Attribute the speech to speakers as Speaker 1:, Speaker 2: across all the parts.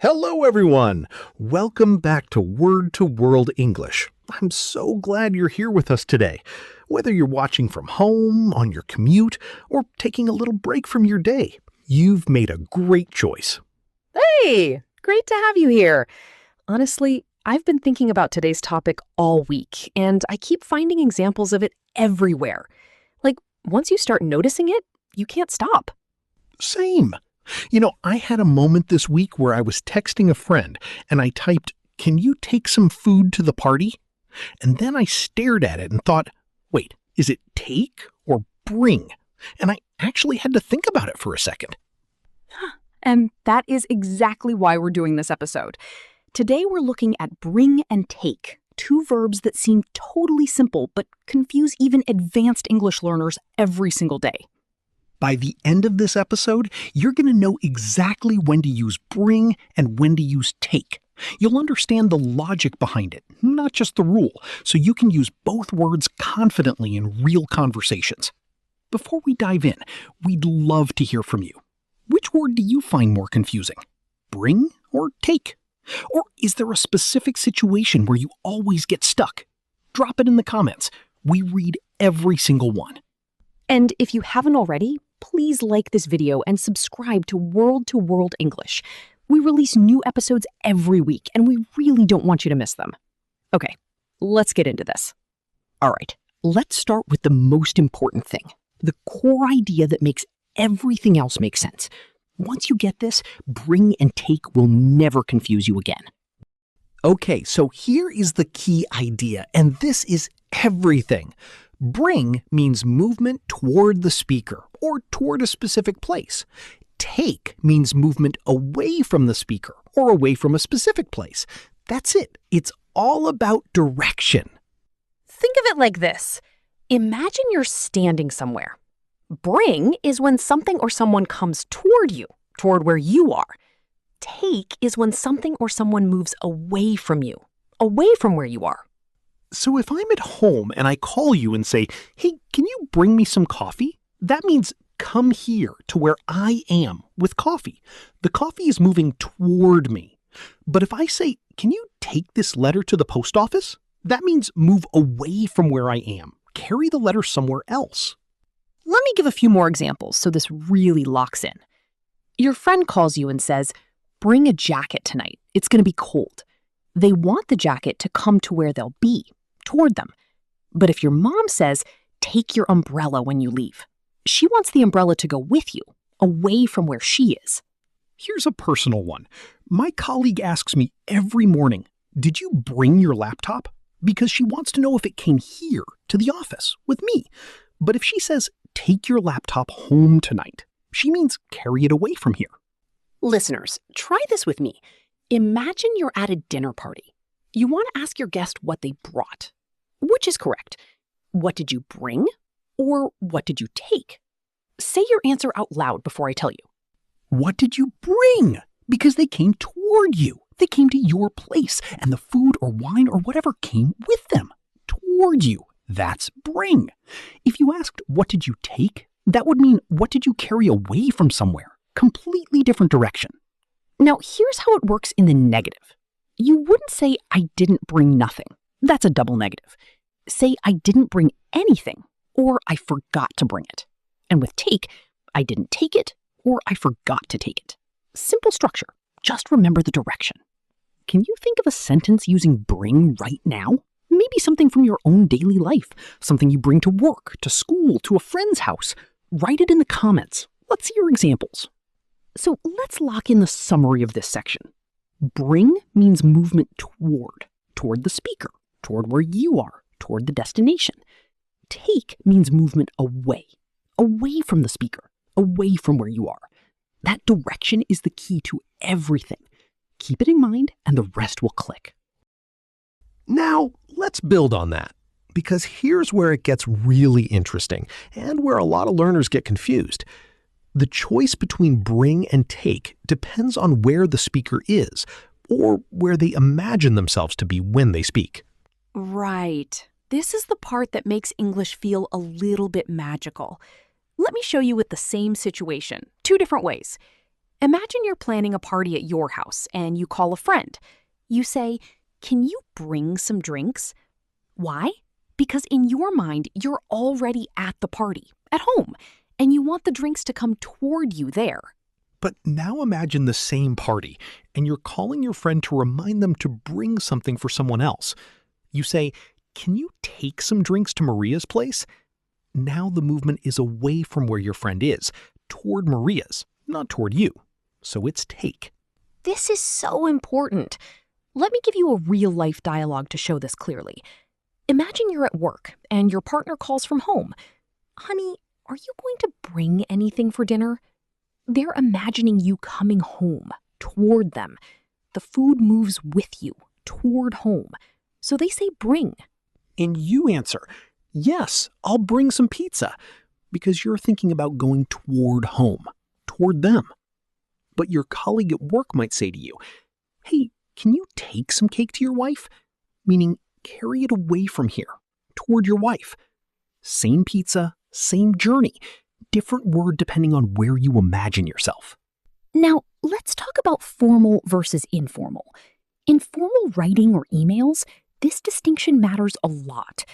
Speaker 1: Hello, everyone. Welcome back to Word to World English. I'm so glad you're here with us today. Whether you're watching from home, on your commute, or taking a little break from your day, you've made a great choice.
Speaker 2: Hey, great to have you here. Honestly, I've been thinking about today's topic all week, and I keep finding examples of it everywhere. Like, once you start noticing it, you can't stop.
Speaker 1: Same. I had a moment this week where I was texting a friend and I typed, "Can you take some food to the party?" And then I stared at it and thought, wait, is it take or bring? And I actually had to think about it for a second.
Speaker 3: And that is exactly why we're doing this episode. Today we're looking at bring and take, two verbs that seem totally simple but confuse even advanced English learners every single day.
Speaker 1: By the end of this episode, you're going to know exactly when to use bring and when to use take. You'll understand the logic behind it, not just the rule, so you can use both words confidently in real conversations. Before we dive in, we'd love to hear from you. Which word do you find more confusing? Bring or take? Or is there a specific situation where you always get stuck? Drop it in the comments. We read every single one.
Speaker 2: And if you haven't already, please like this video and subscribe to World English. We release new episodes every week, and we really don't want you to miss them. Okay, let's get into this. All right, let's start with the most important thing, the core idea that makes everything else make sense. Once you get this, bring and take will never confuse you again. Okay, so here is the key idea, and this is everything. Bring means movement toward the speaker or toward a specific place. Take means movement away from the speaker or away from a specific place. That's it. It's all about direction. Think of it like this. Imagine you're standing somewhere. Bring is when something or someone comes toward you, toward where you are. Take is when something or someone moves away from you, away from where you are.
Speaker 1: So if I'm at home and I call you and say, "Hey, can you bring me some coffee?" That means come here to where I am with coffee. The coffee is moving toward me. But if I say, "Can you take this letter to the post office?" That means move away from where I am. Carry the letter somewhere else.
Speaker 2: Let me give a few more examples so this really locks in. Your friend calls you and says, "Bring a jacket tonight. It's going to be cold." They want the jacket to come to where they'll be, toward them. But if your mom says, "Take your umbrella when you leave," she wants the umbrella to go with you, away from where she is.
Speaker 1: Here's a personal one. My colleague asks me every morning, "Did you bring your laptop?" Because she wants to know if it came here to the office with me. But if she says, "Take your laptop home tonight," she means carry it away from here.
Speaker 2: Listeners, try this with me. Imagine you're at a dinner party. You want to ask your guest what they brought. Which is correct? What did you bring? Or what did you take? Say your answer out loud before I tell you.
Speaker 1: What did you bring? Because they came toward you. They came to your place, and the food or wine or whatever came with them. Toward you. That's bring. If you asked, "What did you take?" that would mean, what did you carry away from somewhere? Completely different direction.
Speaker 2: Now, here's how it works in the negative. You wouldn't say, "I didn't bring nothing." That's a double negative. Say, "I didn't bring anything," or "I forgot to bring it." And with take, "I didn't take it," or "I forgot to take it." Simple structure. Just remember the direction. Can you think of a sentence using bring right now? Maybe something from your own daily life, something you bring to work, to school, to a friend's house. Write it in the comments. Let's see your examples. So let's lock in the summary of this section. Bring means movement toward the speaker, toward where you are, toward the destination. Take means movement away from the speaker, away from where you are. That direction is the key to everything. Keep it in mind and the rest will click.
Speaker 1: Now, let's build on that, because here's where it gets really interesting and where a lot of learners get confused. The choice between bring and take depends on where the speaker is or where they imagine themselves to be when they speak.
Speaker 3: Right. This is the part that makes English feel a little bit magical. Let me show you with the same situation, two different ways. Imagine you're planning a party at your house and you call a friend. You say, "Can you bring some drinks?" Why? Because in your mind, you're already at the party, at home, and you want the drinks to come toward you there.
Speaker 1: But now imagine the same party, and you're calling your friend to remind them to bring something for someone else. You say, "Can you take some drinks to Maria's place?" Now the movement is away from where your friend is, toward Maria's, not toward you. So it's take.
Speaker 2: This is so important. Let me give you a real-life dialogue to show this clearly. Imagine you're at work and your partner calls from home. "Honey, are you going to bring anything for dinner?" They're imagining you coming home, toward them. The food moves with you, toward home. So they say bring.
Speaker 1: And you answer, "Yes, I'll bring some pizza," because you're thinking about going toward home, toward them. But your colleague at work might say to you, "Hey, can you take some cake to your wife?" Meaning, carry it away from here, toward your wife. Same pizza, same journey, different word depending on where you imagine yourself.
Speaker 2: Now, let's talk about formal versus informal. In formal writing or emails, this distinction matters a lot.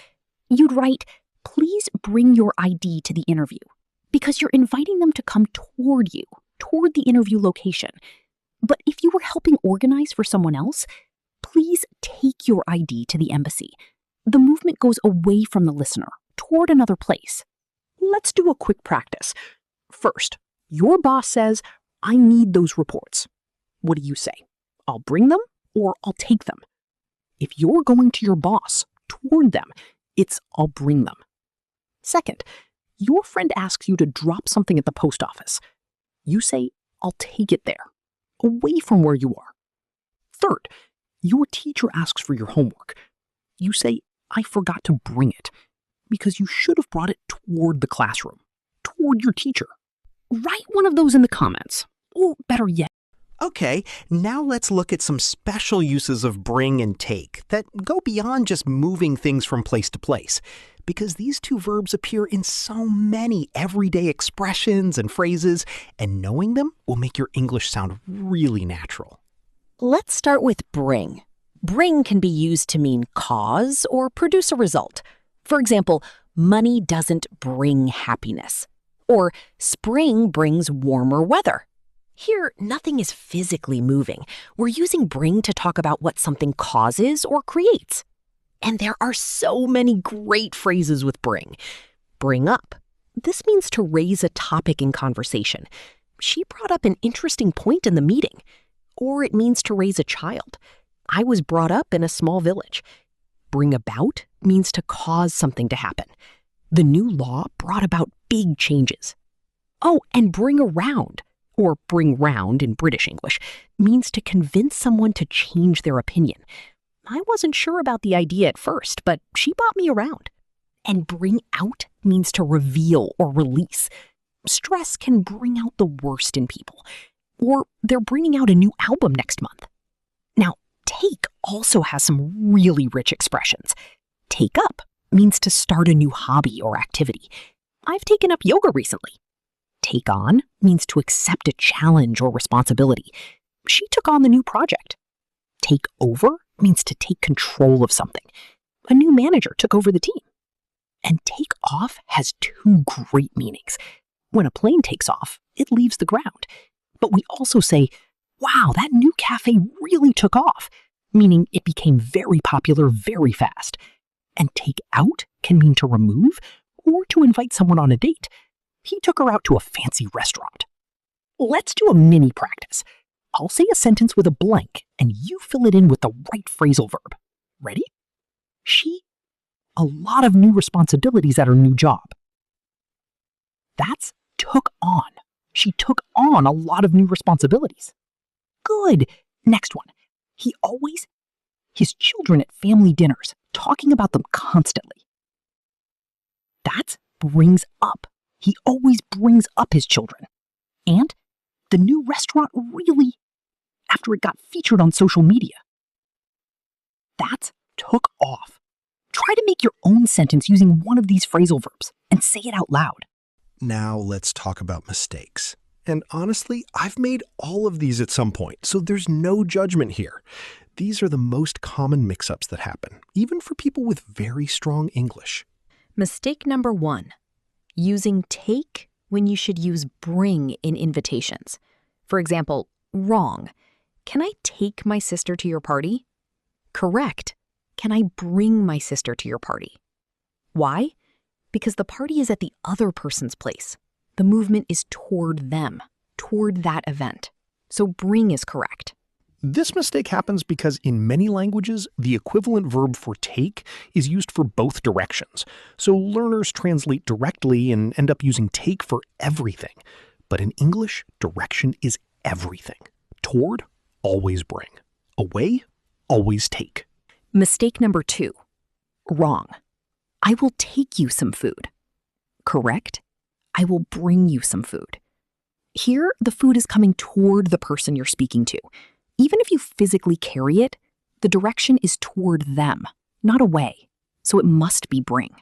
Speaker 2: You'd write, "Please bring your ID to the interview," because you're inviting them to come toward you, toward the interview location. But if you were helping organize for someone else, "Please take your ID to the embassy." The movement goes away from the listener, toward another place. Let's do a quick practice. First, your boss says, "I need those reports." What do you say? "I'll bring them," or "I'll take them"? If you're going to your boss, toward them, it's "I'll bring them." Second, your friend asks you to drop something at the post office. You say, "I'll take it there," away from where you are. Third, your teacher asks for your homework. You say, "I forgot to bring it," because you should have brought it toward the classroom, toward your teacher. Write one of those in the comments, or better yet.
Speaker 4: Okay, now let's look at some special uses of bring and take that go beyond just moving things from place to place, because these two verbs appear in so many everyday expressions and phrases, and knowing them will make your English sound really natural.
Speaker 5: Let's start with bring. Bring can be used to mean cause or produce a result. For example, money doesn't bring happiness. Or spring brings warmer weather. Here, nothing is physically moving. We're using bring to talk about what something causes or creates. And there are so many great phrases with bring. Bring up. This means to raise a topic in conversation. She brought up an interesting point in the meeting. Or it means to raise a child. I was brought up in a small village. Bring about means to cause something to happen. The new law brought about big changes. Oh, and bring around, or bring round in British English, means to convince someone to change their opinion. I wasn't sure about the idea at first, but she bought me around. And bring out means to reveal or release. Stress can bring out the worst in people. Or they're bringing out a new album next month. Now, take also has some really rich expressions. Take up means to start a new hobby or activity. I've taken up yoga recently. Take on means to accept a challenge or responsibility. She took on the new project. Take over means to take control of something. A new manager took over the team. And take off has two great meanings. When a plane takes off, it leaves the ground. But we also say, "Wow, that new cafe really took off," meaning it became very popular very fast. And take out can mean to remove or to invite someone on a date. He took her out to a fancy restaurant. Let's do a mini practice. I'll say a sentence with a blank, and you fill it in with the right phrasal verb. Ready? She a lot of new responsibilities at her new job. That's took on. She took on a lot of new responsibilities. Good. Next one. His children at family dinners, talking about them constantly. That's brings up. He always brings up his children. And the new restaurant really, after it got featured on social media. That's took off. Try to make your own sentence using one of these phrasal verbs and say it out loud.
Speaker 4: Now let's talk about mistakes.
Speaker 1: And honestly, I've made all of these at some point, so there's no judgment here. These are the most common mix-ups that happen, even for people with very strong English.
Speaker 2: Mistake number 1. Using take when you should use bring in invitations. For example, wrong. Can I take my sister to your party? Correct. Can I bring my sister to your party? Why? Because the party is at the other person's place. The movement is toward them, toward that event. So bring is correct.
Speaker 1: This mistake happens because in many languages, the equivalent verb for take is used for both directions. So learners translate directly and end up using take for everything. But in English, direction is everything. Toward, always bring. Away, always take.
Speaker 2: Mistake number 2. Wrong. I will take you some food. Correct. I will bring you some food. Here, the food is coming toward the person you're speaking to. Even if you physically carry it, the direction is toward them, not away. So it must be bring.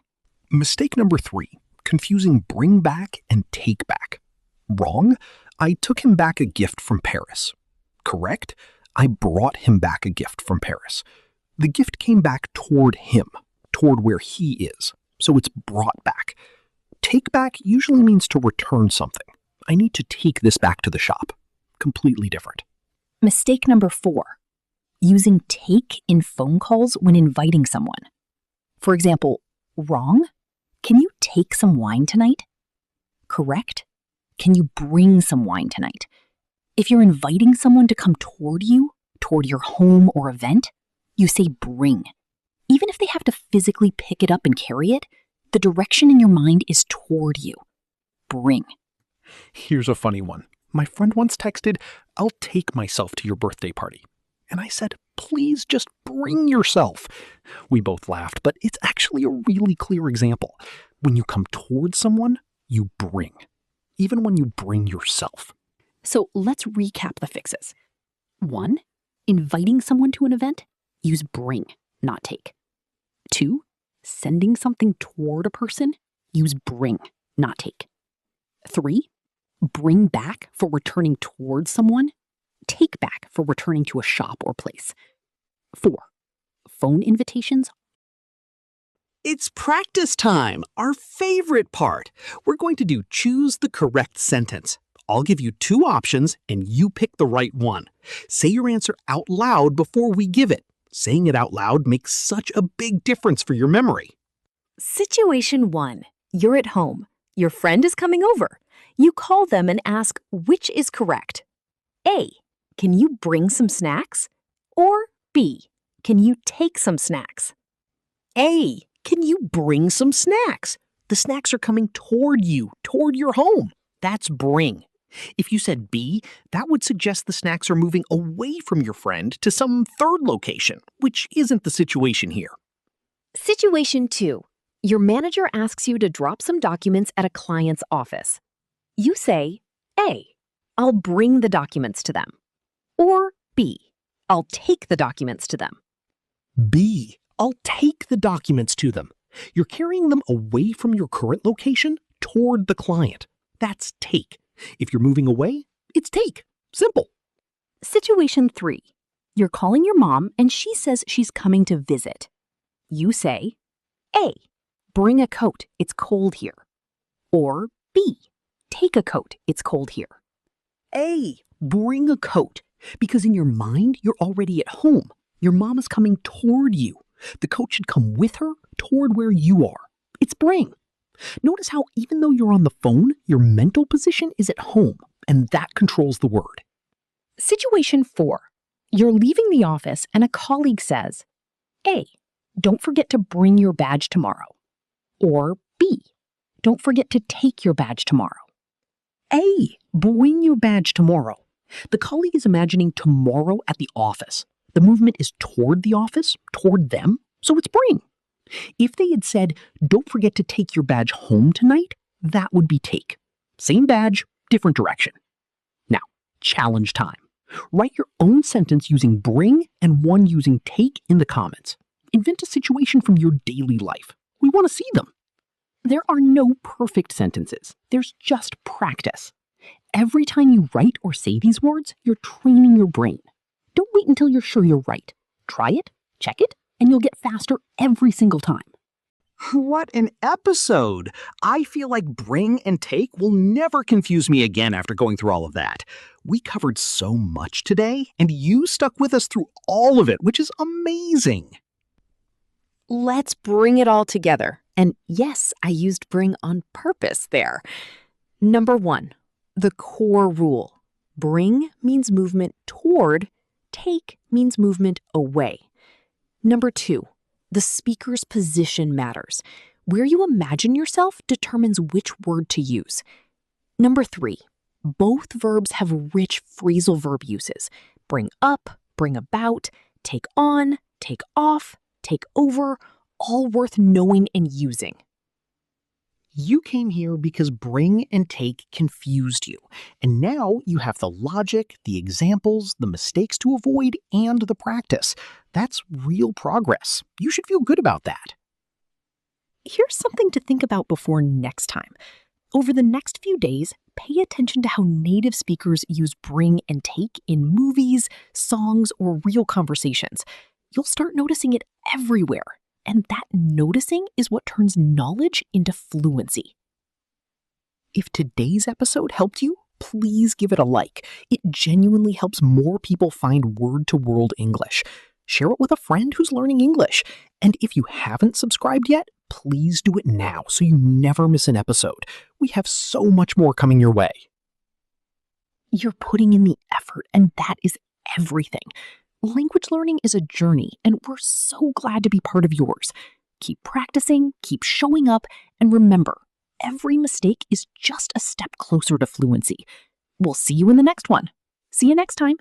Speaker 1: Mistake number 3, confusing bring back and take back. Wrong. I took him back a gift from Paris. Correct. I brought him back a gift from Paris. The gift came back toward him, toward where he is. So it's brought back. Take back usually means to return something. I need to take this back to the shop. Completely different.
Speaker 2: Mistake number 4. Using take in phone calls when inviting someone. For example, wrong. Can you take some wine tonight? Correct. Can you bring some wine tonight? If you're inviting someone to come toward you, toward your home or event, you say bring. Even if they have to physically pick it up and carry it, the direction in your mind is toward you. Bring.
Speaker 1: Here's a funny one. My friend once texted, "I'll take myself to your birthday party." And I said, "Please just bring yourself." We both laughed, but it's actually a really clear example. When you come towards someone, you bring. Even when you bring yourself.
Speaker 2: So let's recap the fixes. 1. Inviting someone to an event, use bring, not take. 2. Sending something toward a person, use bring, not take. 3. Bring back for returning towards someone, take back for returning to a shop or place. 4. Phone invitations.
Speaker 6: It's practice time, our favorite part. We're going to do choose the correct sentence. I'll give you 2 options and you pick the right one. Say your answer out loud before we give it. Saying it out loud makes such a big difference for your memory.
Speaker 2: Situation 1. You're at home. Your friend is coming over. You call them and ask which is correct. A. Can you bring some snacks? Or B. Can you take some snacks?
Speaker 6: A. Can you bring some snacks? The snacks are coming toward you, toward your home. That's bring. If you said B, that would suggest the snacks are moving away from your friend to some third location, which isn't the situation here.
Speaker 2: Situation 2. Your manager asks you to drop some documents at a client's office. You say, A. I'll bring the documents to them. Or B. I'll take the documents to them.
Speaker 1: B. I'll take the documents to them. You're carrying them away from your current location toward the client. That's take. If you're moving away, it's take. Simple.
Speaker 2: Situation 3. You're calling your mom and she says she's coming to visit. You say, A. Bring a coat, it's cold here. Or B. Take a coat, it's cold here.
Speaker 6: A. Bring a coat. Because in your mind, you're already at home. Your mom is coming toward you. The coat should come with her toward where you are. It's bring. Notice how even though you're on the phone, your mental position is at home, and that controls the word.
Speaker 2: Situation 4. You're leaving the office and a colleague says, A. Don't forget to bring your badge tomorrow. Or B. Don't forget to take your badge tomorrow.
Speaker 6: A. Bring your badge tomorrow. The colleague is imagining tomorrow at the office. The movement is toward the office, toward them, so it's bring. If they had said, don't forget to take your badge home tonight, that would be take. Same badge, different direction. Now, challenge time. Write your own sentence using bring and one using take in the comments. Invent a situation from your daily life. We want to see them. There are no perfect sentences. There's just practice. Every time you write or say these words, you're training your brain. Don't wait until you're sure you're right. Try it, check it, and you'll get faster every single time.
Speaker 1: What an episode! I feel like bring and take will never confuse me again after going through all of that. We covered so much today, and you stuck with us through all of it, which is amazing.
Speaker 2: Let's bring it all together. And yes, I used bring on purpose there. Number 1, the core rule. Bring means movement toward, take means movement away. Number 2, the speaker's position matters. Where you imagine yourself determines which word to use. Number 3, both verbs have rich phrasal verb uses. Bring up, bring about, take on, take off, take over, all worth knowing and using.
Speaker 1: You came here because bring and take confused you, and now you have the logic, the examples, the mistakes to avoid, and the practice. That's real progress. You should feel good about that.
Speaker 2: Here's something to think about before next time. Over the next few days, pay attention to how native speakers use bring and take in movies, songs, or real conversations. You'll start noticing it everywhere. And that noticing is what turns knowledge into fluency.
Speaker 6: If today's episode helped you, please give it a like. It genuinely helps more people find word-to-world English. Share it with a friend who's learning English. And if you haven't subscribed yet, please do it now so you never miss an episode. We have so much more coming your way.
Speaker 2: You're putting in the effort, and that is everything. Language learning is a journey, and we're so glad to be part of yours. Keep practicing, keep showing up, and remember, every mistake is just a step closer to fluency. We'll see you in the next one. See you next time.